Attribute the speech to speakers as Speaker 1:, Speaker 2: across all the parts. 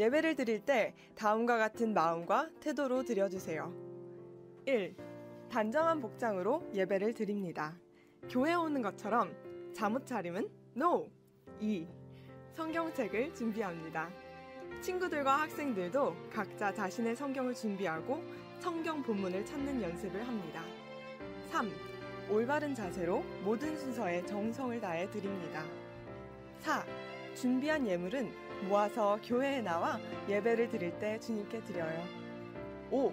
Speaker 1: 예배를 드릴 때 다음과 같은 마음과 태도로 드려주세요. 1. 단정한 복장으로 예배를 드립니다. 교회 오는 것처럼 잠옷 차림은 NO! 2. 성경책을 준비합니다. 친구들과 학생들도 각자 자신의 성경을 준비하고 성경 본문을 찾는 연습을 합니다. 3. 올바른 자세로 모든 순서에 정성을 다해 드립니다. 4. 준비한 예물은 모아서 교회에 나와 예배를 드릴 때 주님께 드려요. 5.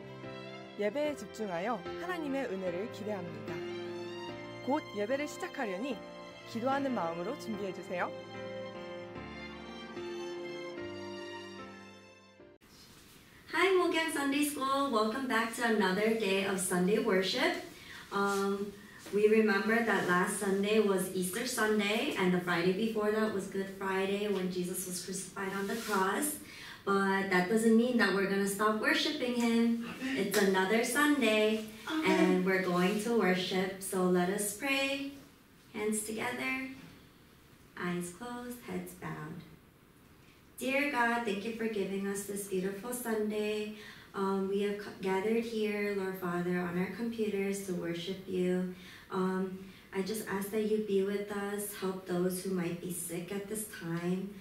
Speaker 1: 예배에 집중하여 하나님의 은혜를 기대합니다. 곧 예배를 시작하려니 기도하는 마음으로 준비해주세요.
Speaker 2: Hi, Mokyang Sunday School. Welcome back to another day of Sunday worship. We remember that last Sunday was Easter Sunday, and the Friday before that was Good Friday when Jesus was crucified on the cross. But that doesn't mean that we're going to stop worshiping Him. It's another Sunday, and we're going to worship. So let us pray. Hands together, eyes closed, heads bowed. Dear God, thank you for giving us this beautiful Sunday. We have gathered here, Lord Father, on our computers to worship you. I just ask that you be with us, help those who might be sick at this time.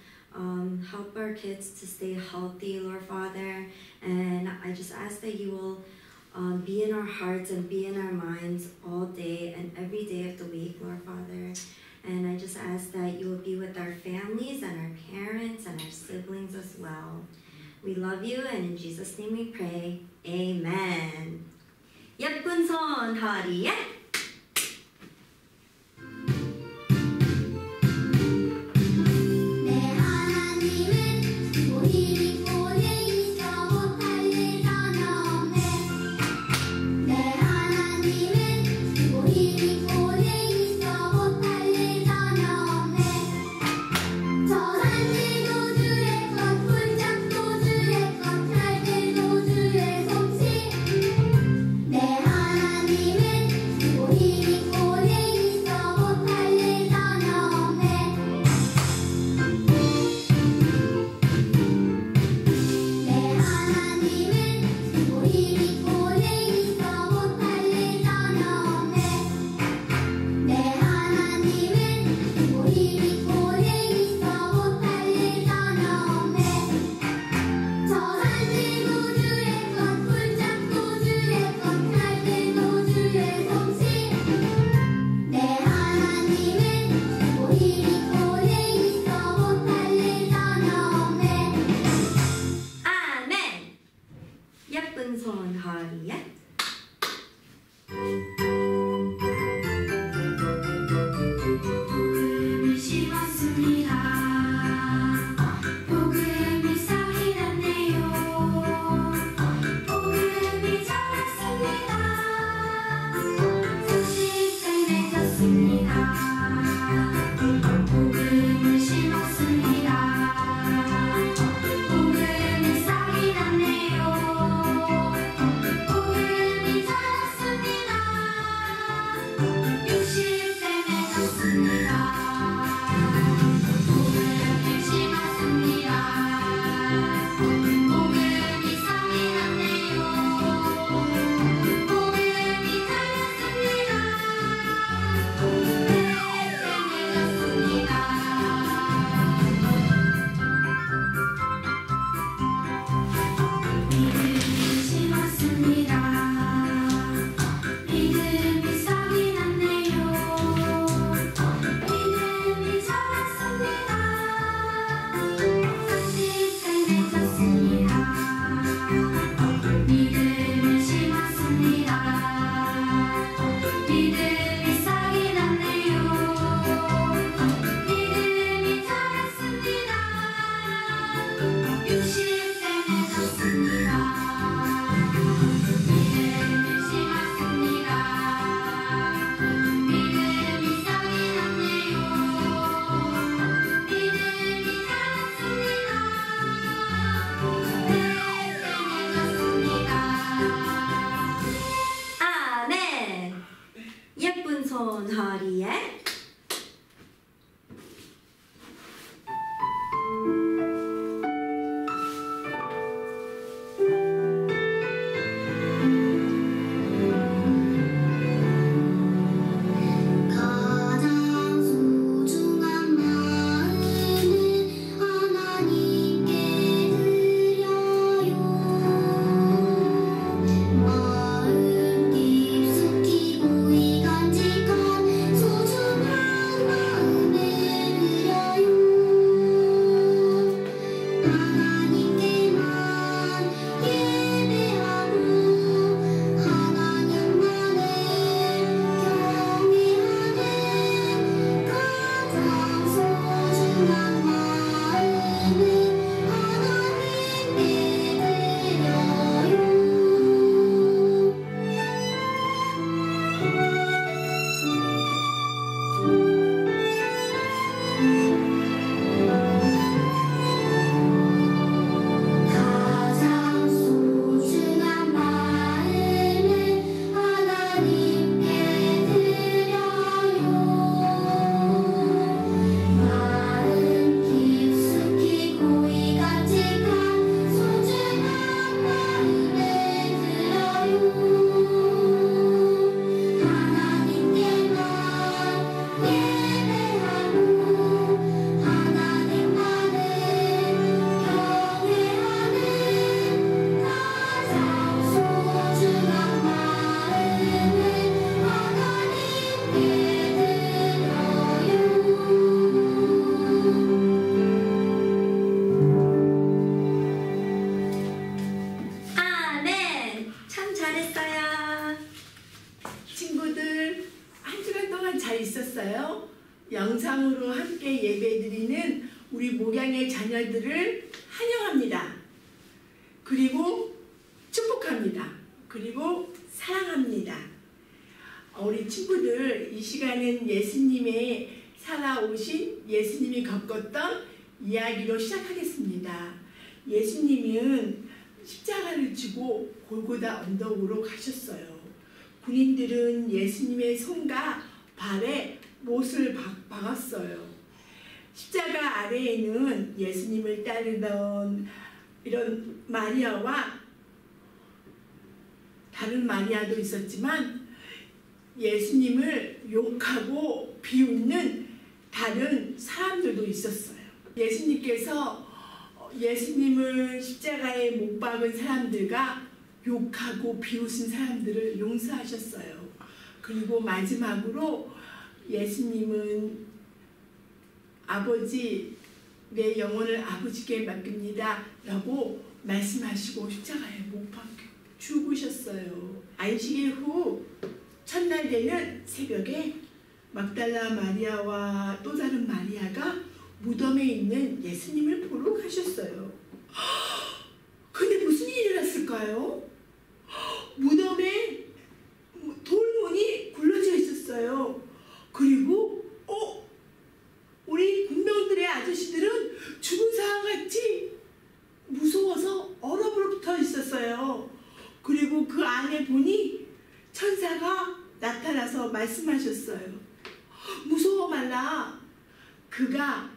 Speaker 2: Help our kids to stay healthy, Lord Father. And I just ask that you will be in our hearts and be in our minds all day and every day of the week, Lord Father. And I just ask that you will be with our families and our parents and our siblings as well. We love you, and in Jesus' name we pray. Amen. 예쁜 손 허리에
Speaker 3: 복음을 목양에 예배드리는 우리 목양의 자녀들을 환영합니다. 그리고 축복합니다. 그리고 사랑합니다. 우리 친구들, 이 시간은 예수님의 살아오신 예수님이 겪었던 이야기로 시작하겠습니다. 예수님은 십자가를 지고 골고다 언덕으로 가셨어요. 군인들은 예수님의 손과 발에 못을 박았어요. 십자가 아래에는 예수님을 따르던 이런 마리아와 다른 마리아도 있었지만 예수님을 욕하고 비웃는 다른 사람들도 있었어요. 예수님께서 예수님을 십자가에 못 박은 사람들과 욕하고 비웃은 사람들을 용서하셨어요. 그리고 마지막으로 예수님은 아버지, 내 영혼을 아버지께 맡깁니다 라고 말씀하시고 십자가에 못 박혀 죽으셨어요. 안식일 후 첫날 되는 새벽에 막달라 마리아와 또 다른 마리아가 무덤에 있는 예수님을 보러 가셨어요. 근데 무슨 일이 일어났을까요? 무덤에 돌문이 굴러져 있었어요. 그리고 우리 군병들의 아저씨들은 죽은 사람같이 무서워서 얼어붙어 있었어요. 그리고 그 안에 보니 천사가 나타나서 말씀하셨어요. 무서워 말라. 그가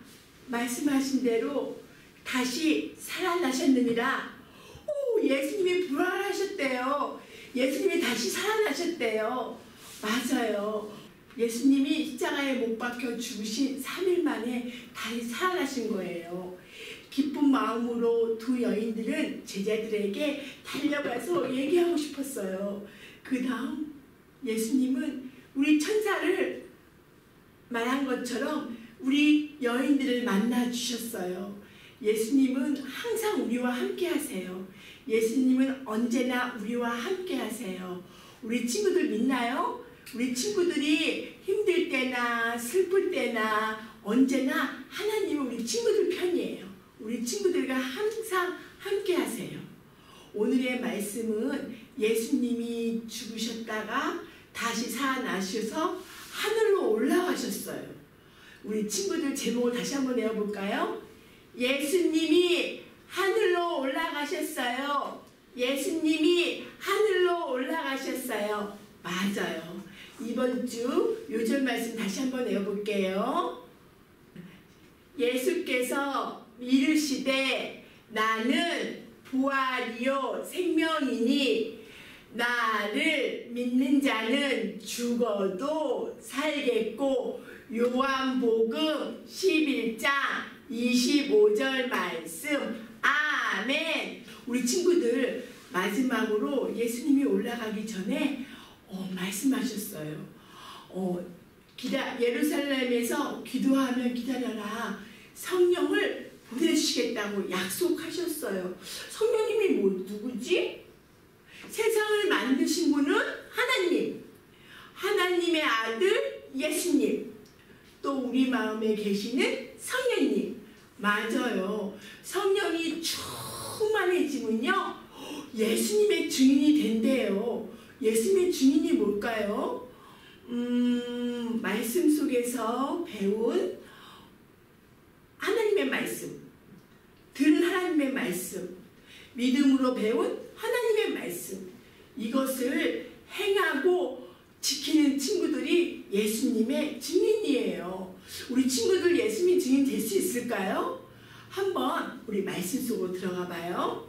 Speaker 3: 말씀하신 대로 다시 살아나셨느니라. 예수님이 부활하셨대요. 예수님이 다시 살아나셨대요. 맞아요. 예수님이 십자가에 못 박혀 죽으신 3일 만에 다시 살아나신 거예요. 기쁜 마음으로 두 여인들은 제자들에게 달려가서 얘기하고 싶었어요. 그 다음 예수님은 우리 천사를 말한 것처럼 우리 여인들을 만나 주셨어요. 예수님은 항상 우리와 함께 하세요. 예수님은 언제나 우리와 함께 하세요. 우리 친구들 믿나요? 우리 친구들이 힘들 때나 슬플 때나 언제나 하나님은 우리 친구들 편이에요. 우리 친구들과 항상 함께 하세요. 오늘의 말씀은 예수님이 죽으셨다가 다시 살아나셔서 하늘로 올라가셨어요. 우리 친구들 제목을 다시 한번 외워볼까요? 예수님이 하늘로 올라가셨어요. 예수님이 하늘로 올라가셨어요. 맞아요. 이번 주 요절 말씀 다시 한번 외워볼게요. 예수께서 이르시되 나는 부활이요 생명이니 나를 믿는 자는 죽어도 살겠고 요한복음 11장 25절 말씀 아멘. 우리 친구들 마지막으로 예수님이 올라가기 전에 말씀하셨어요. 예루살렘에서 기도하면 기다려라. 성령을 보내주시겠다고 약속하셨어요. 성령님이 누구지? 세상을 만드신 분은 하나님, 하나님의 아들 예수님, 또 우리 마음에 계시는 성령님. 맞아요. 성령이 충만해지면요 예수님의 증인이 된대요. 예수님의 증인이 뭘까요? 말씀 속에서 배운 하나님의 말씀, 들은 하나님의 말씀, 믿음으로 배운 하나님의 말씀, 이것을 행하고 지키는 친구들이 예수님의 증인이에요. 우리 친구들 예수님 증인 될 수 있을까요? 한번 우리 말씀 속으로 들어가 봐요.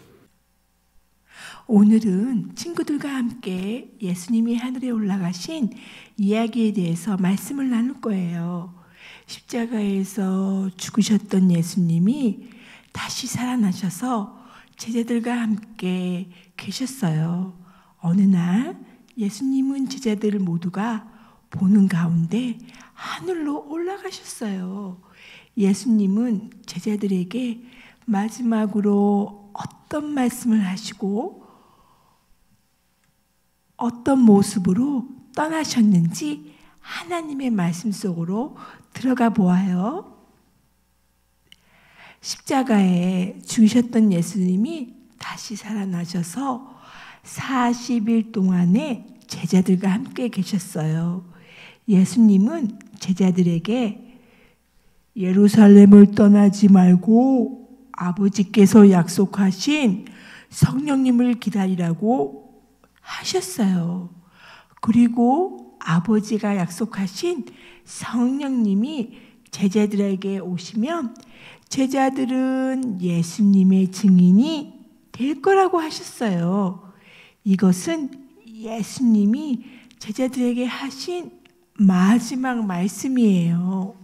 Speaker 4: 오늘은 친구들과 함께 예수님이 하늘에 올라가신 이야기에 대해서 말씀을 나눌 거예요. 십자가에서 죽으셨던 예수님이 다시 살아나셔서 제자들과 함께 계셨어요. 어느 날 예수님은 제자들 모두가 보는 가운데 하늘로 올라가셨어요. 예수님은 제자들에게 마지막으로 어떤 말씀을 하시고 어떤 모습으로 떠나셨는지 하나님의 말씀 속으로 들어가 보아요. 십자가에 죽으셨던 예수님이 다시 살아나셔서 40일 동안에 제자들과 함께 계셨어요. 예수님은 제자들에게 예루살렘을 떠나지 말고 아버지께서 약속하신 성령님을 기다리라고 하셨어요. 그리고 아버지가 약속하신 성령님이 제자들에게 오시면 제자들은 예수님의 증인이 될 거라고 하셨어요. 이것은 예수님이 제자들에게 하신 마지막 말씀이에요.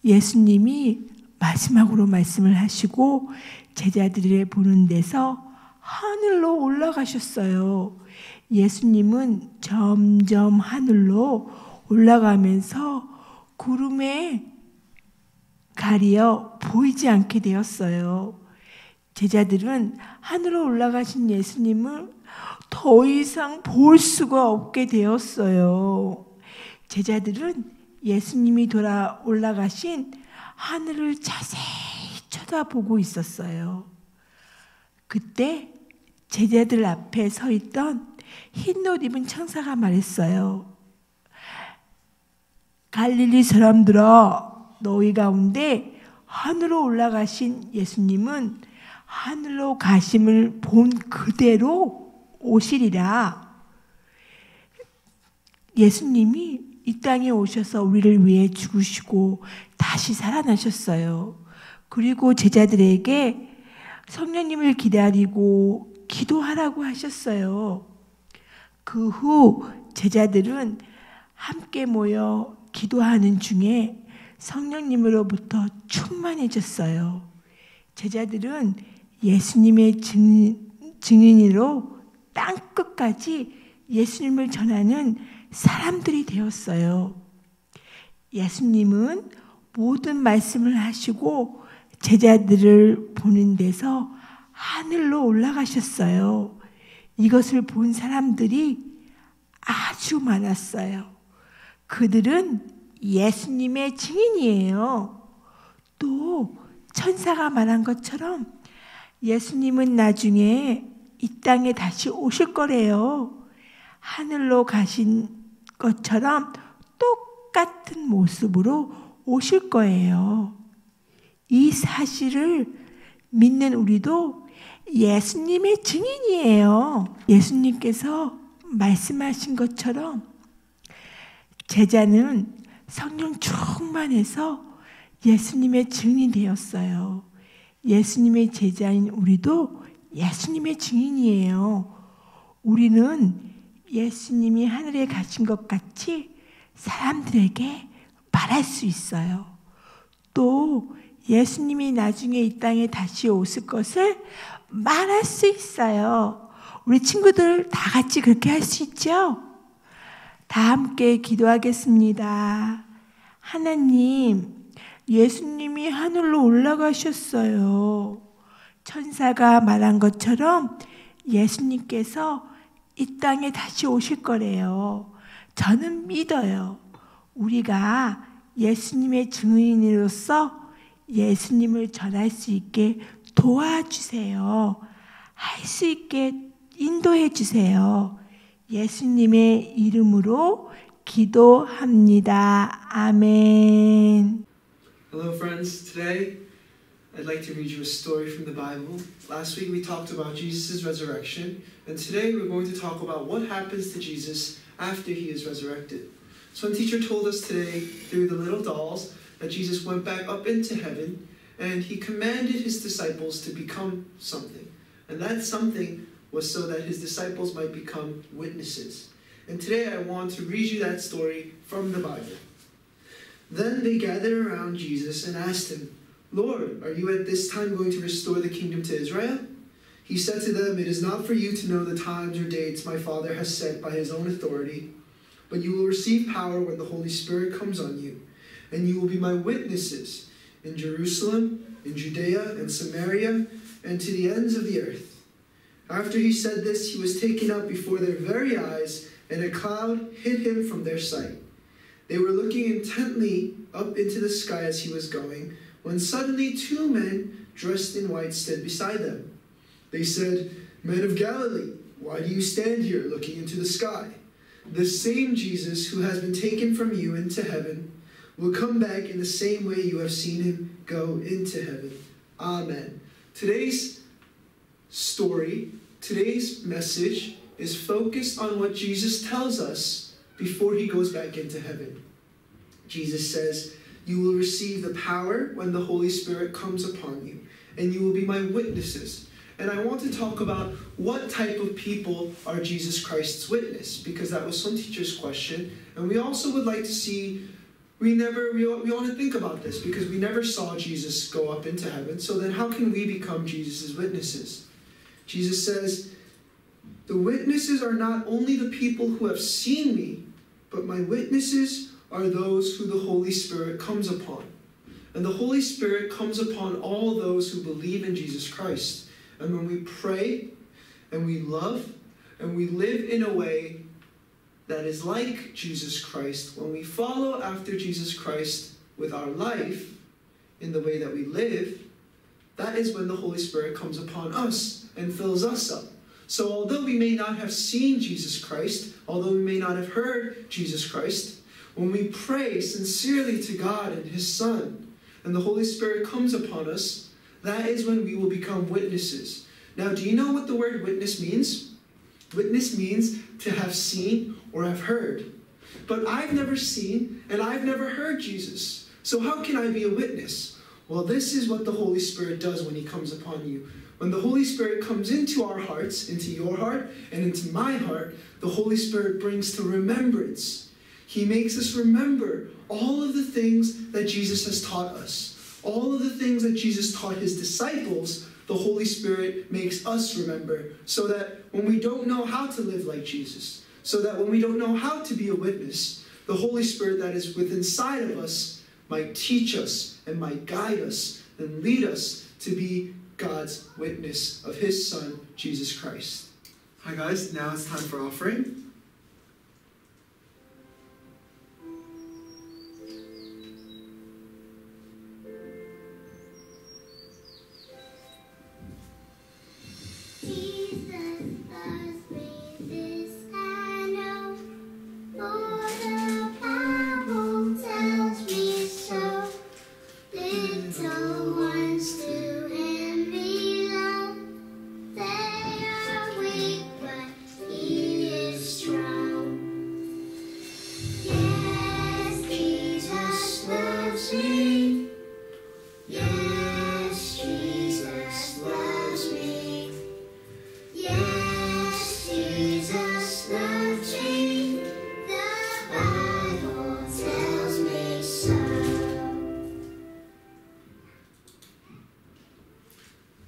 Speaker 4: 예수님이 마지막으로 말씀을 하시고 제자들을 보는 데서 하늘로 올라가셨어요. 예수님은 점점 하늘로 올라가면서 구름에 가리어 보이지 않게 되었어요. 제자들은 하늘로 올라가신 예수님을 더 이상 볼 수가 없게 되었어요. 제자들은 예수님이 올라가신 하늘을 자세히 쳐다보고 있었어요. 그때 제자들 앞에 서 있던 흰옷 입은 천사가 말했어요. 갈릴리 사람들아, 너희 가운데 하늘로 올라가신 예수님은 하늘로 가심을 본 그대로 오시리라. 예수님이 이 땅에 오셔서 우리를 위해 죽으시고 다시 살아나셨어요. 그리고 제자들에게 성령님을 기다리고 기도하라고 하셨어요. 그 후 제자들은 함께 모여 기도하는 중에 성령님으로부터 충만해졌어요. 제자들은 예수님의 증인으로 땅끝까지 예수님을 전하는 사람들이 되었어요. 예수님은 모든 말씀을 하시고 제자들을 보는 데서 하늘로 올라가셨어요. 이것을 본 사람들이 아주 많았어요. 그들은 예수님의 증인이에요. 또 천사가 말한 것처럼 예수님은 나중에 이 땅에 다시 오실 거래요. 하늘로 가신 것처럼 똑같은 모습으로 오실 거예요. 이 사실을 믿는 우리도 예수님의 증인이에요. 예수님께서 말씀하신 것처럼 제자는 성령 충만해서 예수님의 증인이 되었어요. 예수님의 제자인 우리도 예수님의 증인이에요. 우리는 예수님이 하늘에 가신 것 같이 사람들에게 말할 수 있어요. 또 예수님이 나중에 이 땅에 다시 오실 것을 말할 수 있어요. 우리 친구들 다 같이 그렇게 할 수 있죠? 다 함께 기도하겠습니다. 하나님, 예수님이 하늘로 올라가셨어요. 천사가 말한 것처럼 예수님께서 이 땅에 다시 오실 거래요. 저는 믿어요. 우리가 예수님의 증인으로서 예수님을 전할 수 있게 도와주세요. 할 수 있게 인도해 주세요. 예수님의 이름으로 기도합니다. 아멘.
Speaker 5: Hello friends, today I'd like to read you a story from the Bible. Last week we talked about Jesus' resurrection, and today we're going to talk about what happens to Jesus after he is resurrected. So teacher told us today through the little dolls that Jesus went back up into heaven and he commanded his disciples to become something. And that something was so that his disciples might become witnesses. And today I want to read you that story from the Bible. Then they gathered around Jesus and asked him, Lord, are you at this time going to restore the kingdom to Israel? He said to them, It is not for you to know the times or dates my Father has set by his own authority, but you will receive power when the Holy Spirit comes on you, and you will be my witnesses in Jerusalem, in Judea and Samaria, and to the ends of the earth. After he said this, he was taken up before their very eyes, and a cloud hid him from their sight. They were looking intently up into the sky as he was going, when suddenly 2 men dressed in white stood beside them. They said, "Men of Galilee, why do you stand here looking into the sky? The same Jesus who has been taken from you into heaven will come back in the same way you have seen him go into heaven." Amen. Today's story, today's message is focused on what Jesus tells us before he goes back into heaven. Jesus says, "You will receive the power when the Holy Spirit comes upon you, and you will be my witnesses." And I want to talk about what type of people are Jesus Christ's witness, because that was some teacher's question. And we also would like to see, we want to think about this, because we never saw Jesus go up into heaven. So then how can we become Jesus' witnesses? Jesus says, "The witnesses are not only the people who have seen me, but my witnesses are those who the Holy Spirit comes upon." And the Holy Spirit comes upon all those who believe in Jesus Christ. And when we pray, and we love, and we live in a way that is like Jesus Christ, when we follow after Jesus Christ with our life, in the way that we live, that is when the Holy Spirit comes upon us and fills us up. So although we may not have seen Jesus Christ, although we may not have heard Jesus Christ, when we pray sincerely to God and his Son, and the Holy Spirit comes upon us, that is when we will become witnesses. Now, do you know what the word witness means? Witness means to have seen or have heard. But I've never seen and I've never heard Jesus. So how can I be a witness? Well, this is what the Holy Spirit does when he comes upon you. When the Holy Spirit comes into our hearts, into your heart and into my heart, the Holy Spirit brings to remembrance. He makes us remember all of the things that Jesus has taught us. All of the things that Jesus taught his disciples, the Holy Spirit makes us remember, so that when we don't know how to live like Jesus, so that when we don't know how to be a witness, the Holy Spirit that is within inside of us might teach us and might guide us and lead us to be God's witness of his Son, Jesus Christ. Hi guys, now it's time for offering.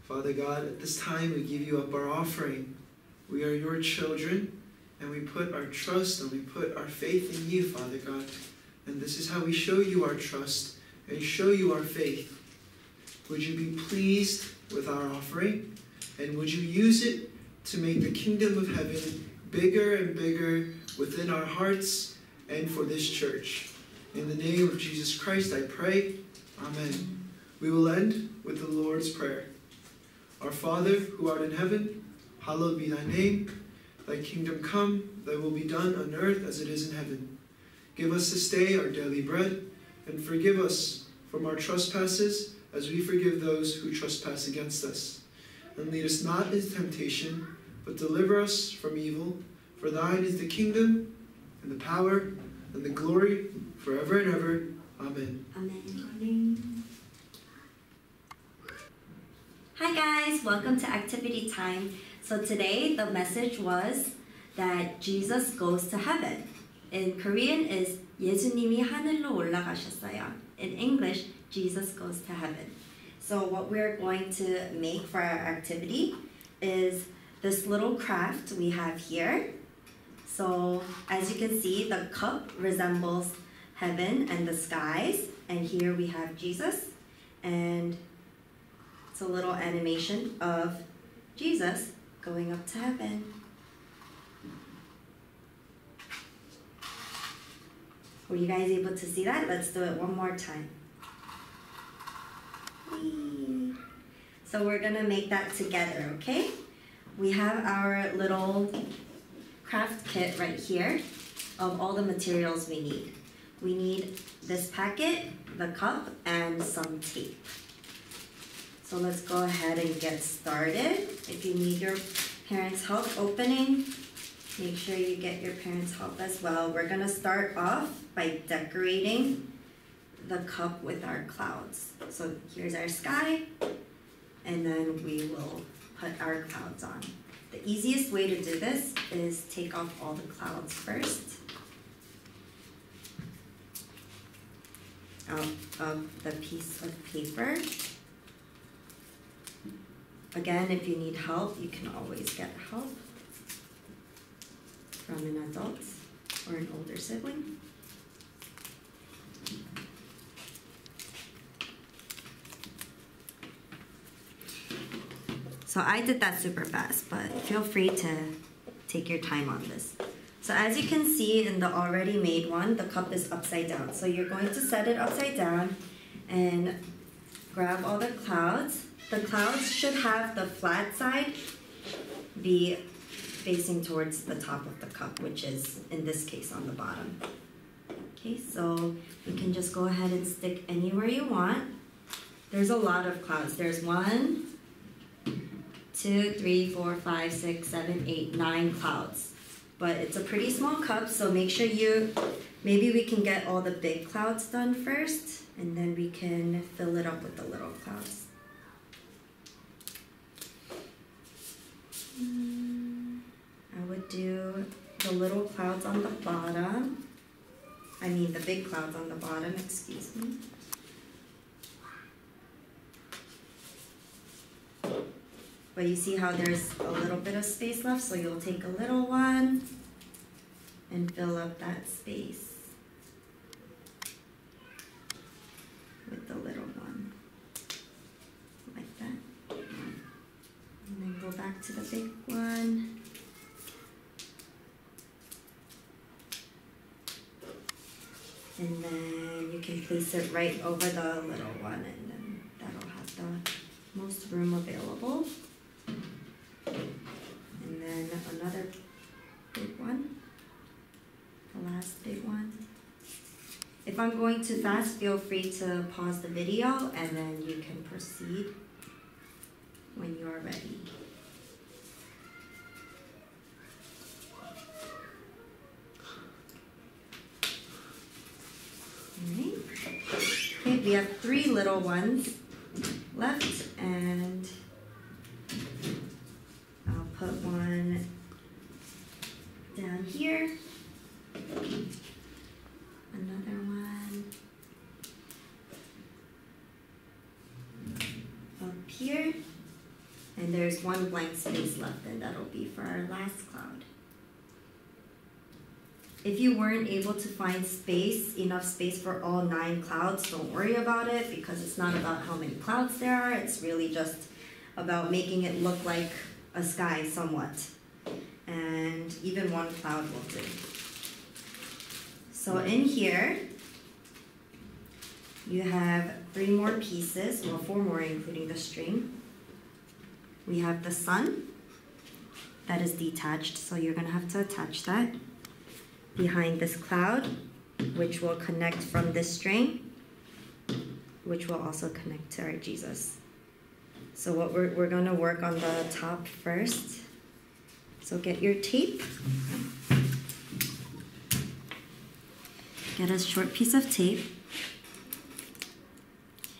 Speaker 5: Father God, at this time we give you up our offering. We are your children, and we put our trust and we put our faith in you, Father God. And this is how we show you our trust and show you our faith. Would you be pleased with our offering? And would you use it to make the kingdom of heaven bigger and bigger within our hearts and for this church? In the name of Jesus Christ, I pray. Amen. We will end with the Lord's Prayer. Our Father, who art in heaven, hallowed be thy name. Thy kingdom come, thy will be done on earth as it is in heaven. Give us this day our daily bread, and forgive us from our trespasses, as we forgive those who trespass against us. And lead us not into temptation, but deliver us from evil. For thine is the kingdom, and the power, and the glory, forever and ever. Amen.
Speaker 2: Amen. Hi guys, welcome to activity time. So today the message was that Jesus goes to heaven. In Korean is 예수님이 하늘로 올라가셨어요. In English, Jesus goes to heaven. So what we're going to make for our activity is this little craft we have here. So as you can see, the cup resembles heaven and the skies. And here we have Jesus. And it's a little animation of Jesus going up to heaven. Were you guys able to see that? Let's do it one more time. Whee! So we're gonna make that together, okay? We have our little craft kit right here of all the materials we need. We need this packet, the cup, and some tape. So let's go ahead and get started. If you need your parents' help opening, make sure you get your parents' help as well. We're gonna start off by decorating the cup with our clouds. So here's our sky, and then we will put our clouds on. The easiest way to do this is take off all the clouds first out of the piece of paper. Again, if you need help, you can always get help from an adult or an older sibling. So I did that super fast, but feel free to take your time on this. So as you can see in the already made one, the cup is upside down. So you're going to set it upside down and grab all the clouds. The clouds should have the flat side be facing towards the top of the cup, which is in this case on the bottom. Okay, so you can just go ahead and stick anywhere you want. There's a lot of clouds. There's 1, 2, 3, 4, 5, 6, 7, 8, 9 clouds. But it's a pretty small cup, so make sure maybe we can get all the big clouds done first, and then we can fill it up with the little clouds. I would do the little clouds on the bottom. I mean the big clouds on the bottom, excuse me. But you see how there's a little bit of space left, so you'll take a little one and fill up that space with the little one, like that. And then go back to the big one. And then you can place it right over the little one, and then that'll have the most room available. And then another big one, the last big one. If I'm going too fast, feel free to pause the video and then you can proceed when you are ready. Alright. Okay, we have 3 little ones left, and I'll put one down here, another one up here, and there's one blank space left, and that'll be for our last cloud. If you weren't able to find enough space for all 9 clouds, don't worry about it, because it's not about how many clouds there are. It's really just about making it look like a sky somewhat. And even 1 cloud will do. So in here, you have 3 more pieces, well 4 more including the string. We have the sun that is detached, so you're gonna have to attach that behind this cloud, which will connect from this string, which will also connect to our Jesus. So what we're gonna work on the top first. So get your tape. Get a short piece of tape.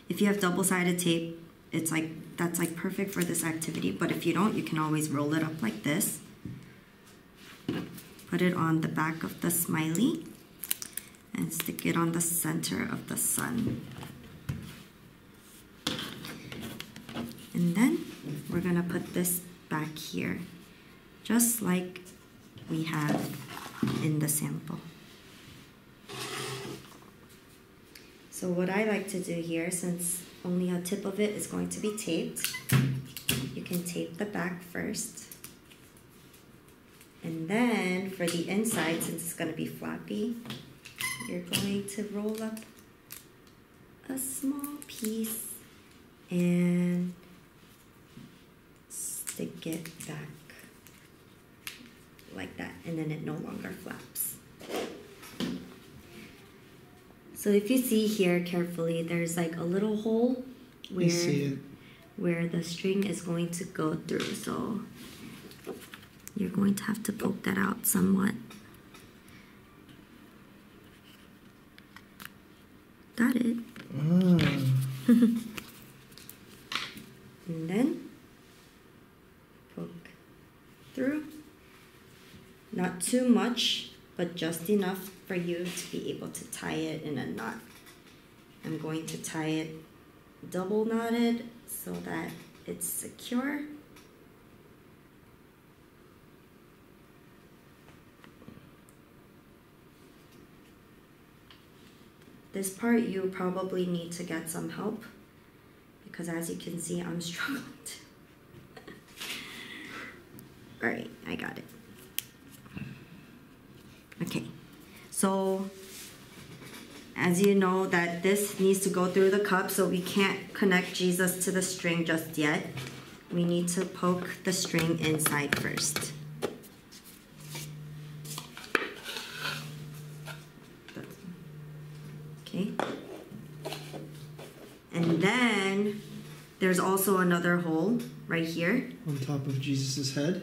Speaker 2: If you have double-sided tape, that's like perfect for this activity, but if you don't, you can always roll it up like this. Put it on the back of the smiley and stick it on the center of the sun. And then we're gonna put this back here, just like we have in the sample. So what I like to do here, since only a tip of it is going to be taped, you can tape the back first. And then for the inside, since it's going to be flappy, you're going to roll up a small piece and stick it back like that, and then it no longer flaps. So if you see here carefully, there's like a little hole where the string is going to go through. So you're going to have to poke that out somewhat. Got it. And then poke through. Not too much, but just enough for you to be able to tie it in a knot. I'm going to tie it double knotted so that it's secure. This part you probably need to get some help because as you can see, I'm struggling too. Alright, I got it. Okay, so as you know that this needs to go through the cup, so we can't connect Jesus to the string just yet. We need to poke the string inside first. Okay, and then there's also another hole right here.
Speaker 5: On top of Jesus' head?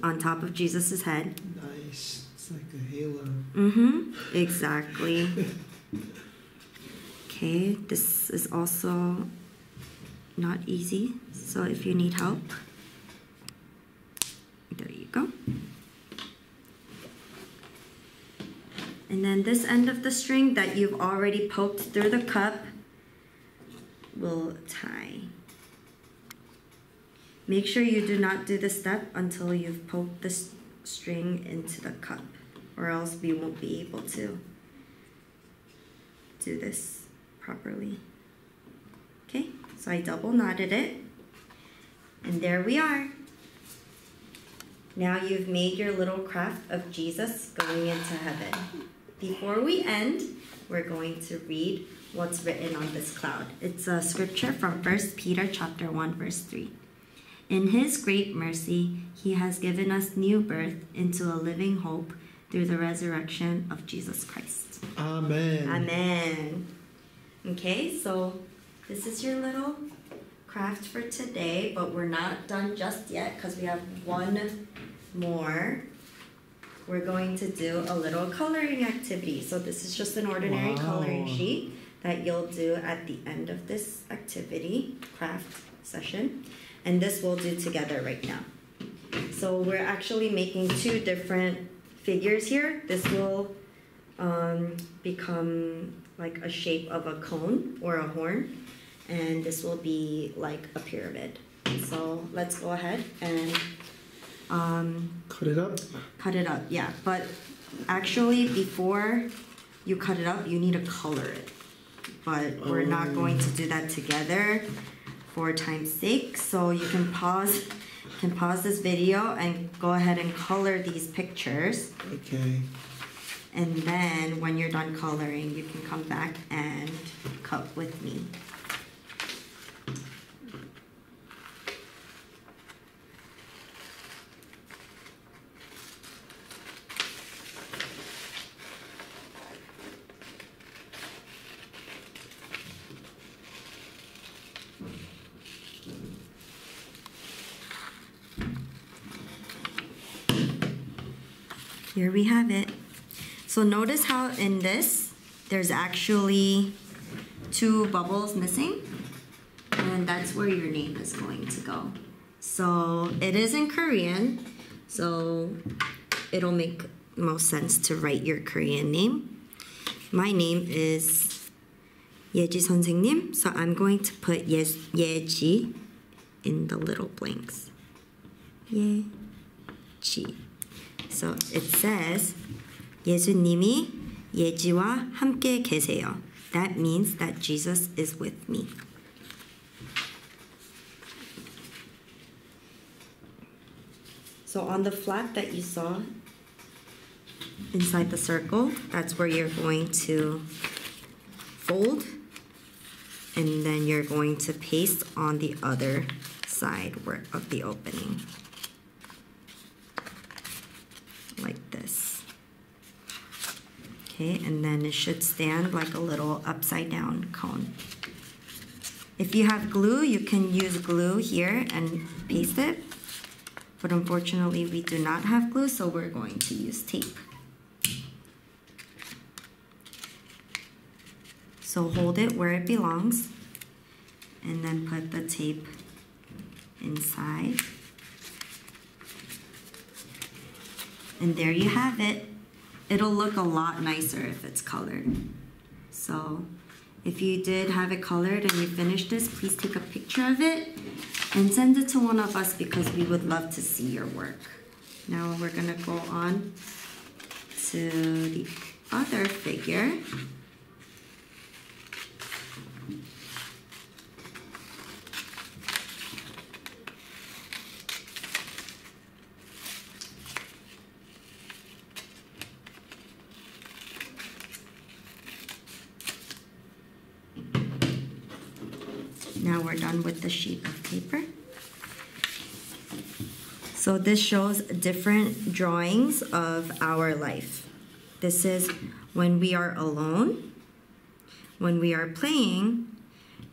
Speaker 2: On top of Jesus' head.
Speaker 5: Nice. It's like a halo.
Speaker 2: Exactly. Okay, this is also not easy, so if you need help, there you go. And then this end of the string that you've already poked through the cup will tie. Make sure you do not do this step until you've poked the string into the cup, or else we won't be able to do this properly. Okay, so I double knotted it, and there we are. Now you've made your little craft of Jesus going into heaven. Before we end, we're going to read what's written on this cloud. It's a scripture from 1 Peter chapter 1, verse 3. In his great mercy, he has given us new birth into a living hope through the resurrection of Jesus Christ.
Speaker 5: Amen.
Speaker 2: Amen. Okay, so this is your little craft for today, but we're not done just yet because we have one more. We're going to do a little coloring activity. So this is just an ordinary coloring sheet that you'll do at the end of this activity, craft session. And this we'll do together right now. So we're actually making two different figures here. This will become like a shape of a cone or a horn. And this will be like a pyramid. So let's go ahead and
Speaker 5: cut it up?
Speaker 2: Cut it up, yeah. But actually, before you cut it up, you need to color it. But we're not going to do that together for time's sake. So you can pause this video and go ahead and color these pictures.
Speaker 5: Okay.
Speaker 2: And then when you're done coloring, you can come back and cut with me. Here we have it. So notice how in this, there's actually two bubbles missing, and that's where your name is going to go. So it is in Korean, so it'll make most sense to write your Korean name. My name is 예지 선생님, so I'm going to put 예지 in the little blanks. 예지. So it says, 예수님이 예지와 함께 계세요. That means that Jesus is with me. So on the flap that you saw, inside the circle, that's where you're going to fold, and then you're going to paste on the other side of the opening, like this. Okay, and then it should stand like a little upside down cone. If you have glue, you can use glue here and paste it, but unfortunately we do not have glue, so we're going to use tape. So hold it where it belongs, and then put the tape inside. And there you have it. It'll look a lot nicer if it's colored. So if you did have it colored and you finished this, please take a picture of it and send it to one of us because we would love to see your work. Now we're gonna go on to the other figure. Now we're done with the sheet of paper. So this shows different drawings of our life. This is when we are alone, when we are playing,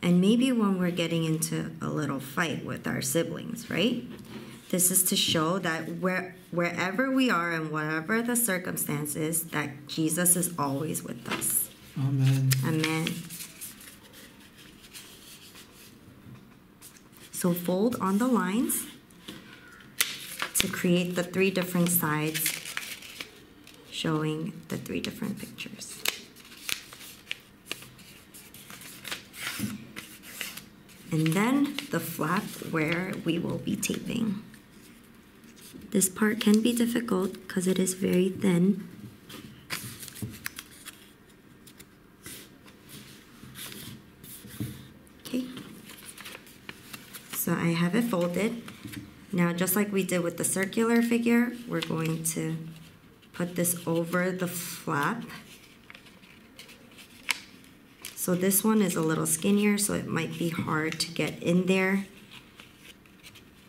Speaker 2: and maybe when we're getting into a little fight with our siblings, right? This is to show that wherever we are and whatever the circumstances, that Jesus is always with us.
Speaker 5: Amen.
Speaker 2: Amen. So fold on the lines to create the 3 different sides showing the 3 different pictures. And then the flap where we will be taping. This part can be difficult because it is very thin. Okay. So I have it folded. Now, just like we did with the circular figure, we're going to put this over the flap. So this one is a little skinnier, so it might be hard to get in there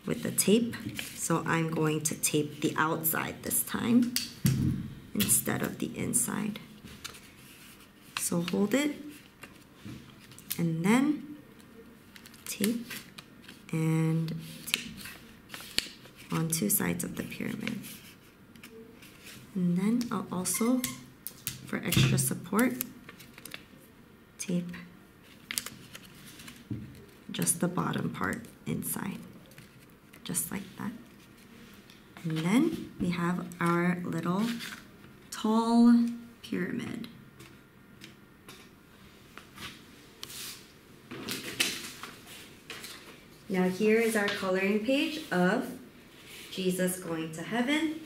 Speaker 2: with the tape. So I'm going to tape the outside this time instead of the inside. So hold it, and then tape and tape on 2 sides of the pyramid. And then I'll also, for extra support, tape just the bottom part inside, just like that. And then we have our little tall pyramid. Now here is our coloring page of Jesus going to heaven.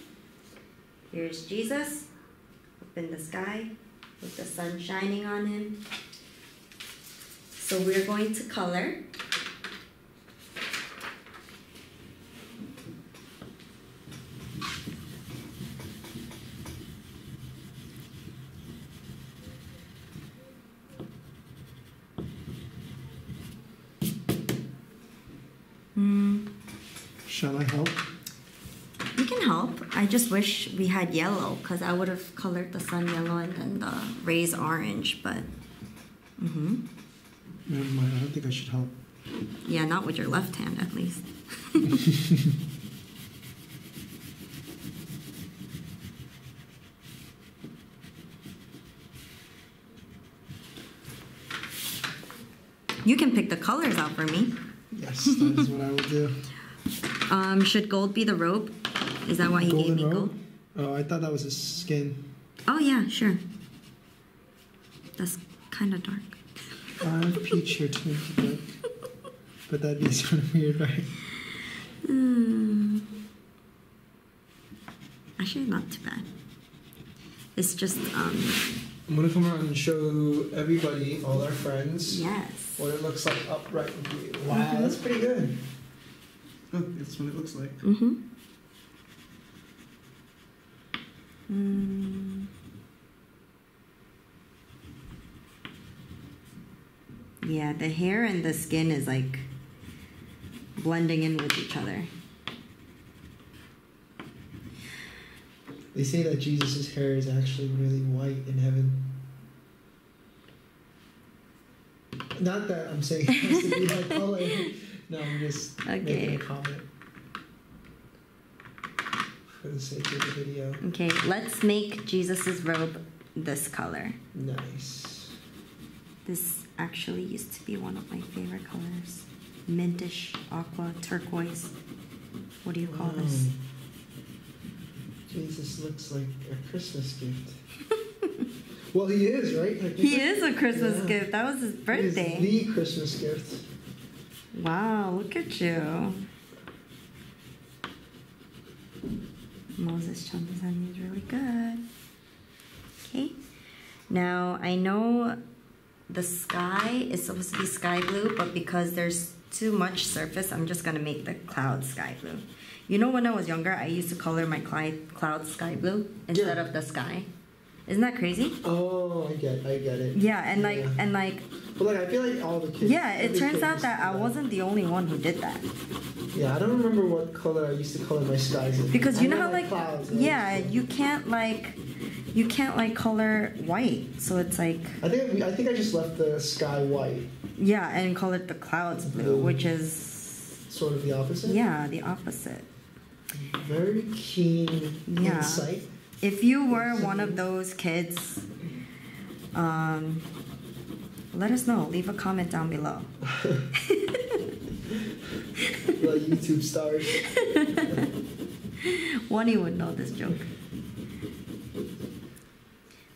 Speaker 2: Here's Jesus up in the sky with the sun shining on him. So we're going to color.
Speaker 5: Shall I help?
Speaker 2: You can help. I just wish we had yellow because I would have colored the sun yellow and then the rays orange, but
Speaker 5: Never mind, I don't think I should help.
Speaker 2: yeah, not with your left hand at least. You can pick the colors out for me.
Speaker 5: Yes, that is what I will do.
Speaker 2: Should gold be the robe? Is that why you gave
Speaker 5: Golden
Speaker 2: me gold?
Speaker 5: robe? Oh, I thought that was his skin.
Speaker 2: Oh yeah, sure. That's kind of dark.
Speaker 5: I have peach here too, but that'd be sort of weird, right?
Speaker 2: Actually, not too bad. It's just
Speaker 5: I'm gonna come around and show everybody, all our friends,
Speaker 2: yes.
Speaker 5: what it looks like upright in view. Wow, that's pretty good. Look, that's what it looks like.
Speaker 2: Yeah, the hair and the skin is like blending in with each other.
Speaker 5: They say that Jesus' hair is actually really white in heaven. Not that I'm saying it has to be that color. No, I'm just making a comment. For the sake of the video.
Speaker 2: Okay, let's make Jesus' robe this color.
Speaker 5: Nice.
Speaker 2: This actually used to be one of my favorite colors. Mintish, aqua, turquoise. What do you call this?
Speaker 5: Jesus looks like a Christmas gift. Well, he is, right? Like,
Speaker 2: He is a Christmas gift. That was his birthday.
Speaker 5: He is the Christmas gift.
Speaker 2: Wow, look at you. Moses Chan design is really good. Okay. Now, I know the sky is supposed to be sky blue, but because there's too much surface, I'm just going to make the cloud sky blue. You know, when I was younger, I used to color my cloud sky blue instead of the sky. Isn't that crazy?
Speaker 5: Oh, I get it.
Speaker 2: Yeah, and like,
Speaker 5: But like, I feel like all the kids.
Speaker 2: yeah, it turns out that I wasn't the only one who did that.
Speaker 5: Yeah, I don't remember what color I used to color my skies in.
Speaker 2: Because you know how
Speaker 5: like clouds,
Speaker 2: yeah, you can't like color white, so it's like.
Speaker 5: I think I just left the sky white.
Speaker 2: Yeah, and colored the clouds blue, which is
Speaker 5: sort of the opposite.
Speaker 2: Yeah, the opposite.
Speaker 5: Very keen insight.
Speaker 2: If you were one of those kids, let us know. Leave a comment down below.
Speaker 5: Like YouTube stars.
Speaker 2: Wani would know this joke.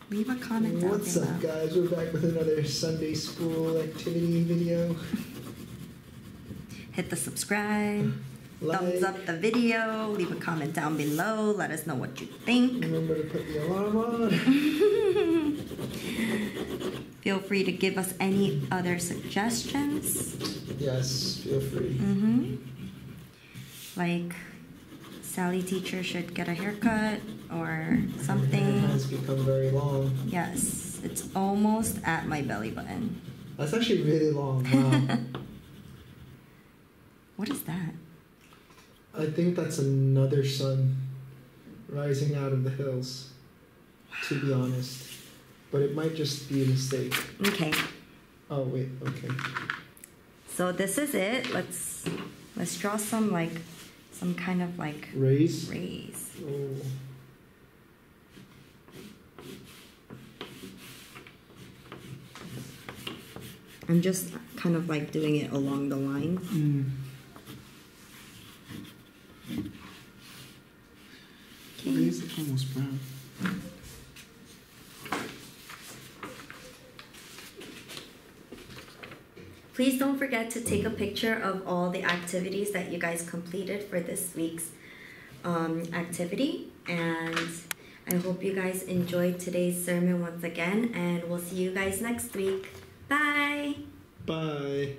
Speaker 2: Leave a comment down
Speaker 5: What's
Speaker 2: below.
Speaker 5: up, guys? We're back with another Sunday school activity video.
Speaker 2: Hit the subscribe.
Speaker 5: Like.
Speaker 2: Thumbs up the video. Leave a comment down below. Let us know what you think.
Speaker 5: Remember to put the alarm on.
Speaker 2: Feel free to give us any other suggestions.
Speaker 5: Yes, feel free.
Speaker 2: Like Sally teacher should get a haircut or
Speaker 5: Hair
Speaker 2: something.
Speaker 5: has become very long.
Speaker 2: Yes, it's almost at my belly button.
Speaker 5: That's actually really long. Wow.
Speaker 2: What is that?
Speaker 5: I think that's another sun rising out of the hills, to be honest. But it might just be a mistake.
Speaker 2: Okay.
Speaker 5: Oh, wait, okay.
Speaker 2: So this is it. Let's draw some kind of like
Speaker 5: Rays?
Speaker 2: rays.
Speaker 5: Oh.
Speaker 2: I'm just kind of like doing it along the line. Okay.
Speaker 5: Rays look almost brown.
Speaker 2: Please don't forget to take a picture of all the activities that you guys completed for this week's activity. And I hope you guys enjoyed today's sermon once again. And we'll see you guys next week. Bye!
Speaker 5: Bye.